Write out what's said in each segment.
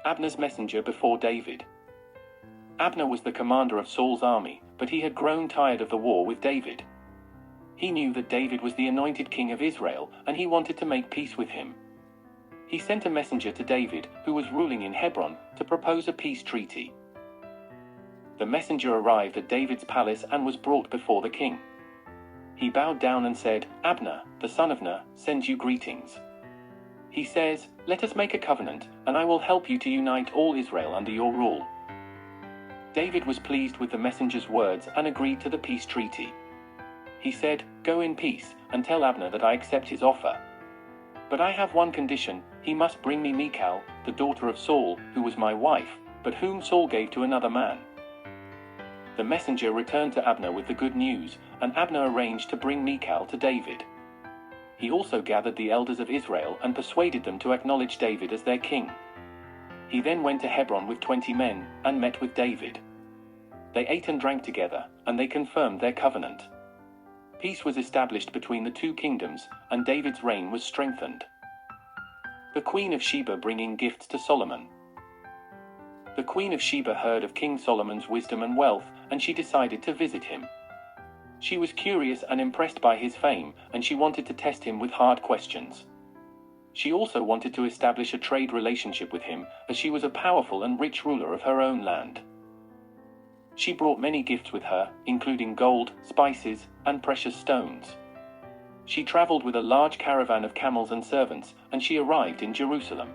Abner's messenger before David. Abner was the commander of Saul's army, but he had grown tired of the war with David. He knew that David was the anointed king of Israel, and he wanted to make peace with him. He sent a messenger to David, who was ruling in Hebron, to propose a peace treaty. The messenger arrived at David's palace and was brought before the king. He bowed down and said, "Abner, the son of Ner, sends you greetings. He says, 'Let us make a covenant, and I will help you to unite all Israel under your rule.'" David was pleased with the messenger's words and agreed to the peace treaty. He said, "Go in peace, and tell Abner that I accept his offer. But I have one condition: he must bring me Michal, the daughter of Saul, who was my wife, but whom Saul gave to another man." The messenger returned to Abner with the good news, and Abner arranged to bring Michal to David. He also gathered the elders of Israel and persuaded them to acknowledge David as their king. He then went to Hebron with 20 men, and met with David. They ate and drank together, and they confirmed their covenant. Peace was established between the two kingdoms, and David's reign was strengthened. The Queen of Sheba bringing gifts to Solomon. The Queen of Sheba heard of King Solomon's wisdom and wealth, and she decided to visit him. She was curious and impressed by his fame, and she wanted to test him with hard questions. She also wanted to establish a trade relationship with him, as she was a powerful and rich ruler of her own land. She brought many gifts with her, including gold, spices, and precious stones. She traveled with a large caravan of camels and servants, and she arrived in Jerusalem.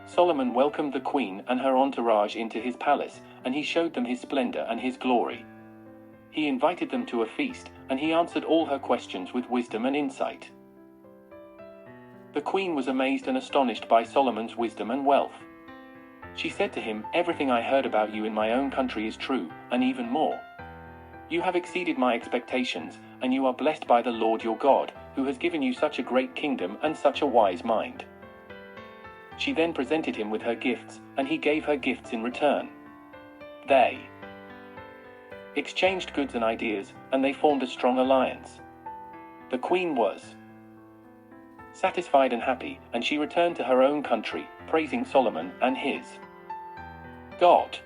Solomon welcomed the queen and her entourage into his palace, and he showed them his splendor and his glory. He invited them to a feast, and he answered all her questions with wisdom and insight. The queen was amazed and astonished by Solomon's wisdom and wealth. She said to him, "Everything I heard about you in my own country is true, and even more. You have exceeded my expectations, and you are blessed by the Lord your God, who has given you such a great kingdom and such a wise mind." She then presented him with her gifts, and he gave her gifts in return. They exchanged goods and ideas, and they formed a strong alliance. The queen was satisfied and happy, and she returned to her own country, praising Solomon and his God.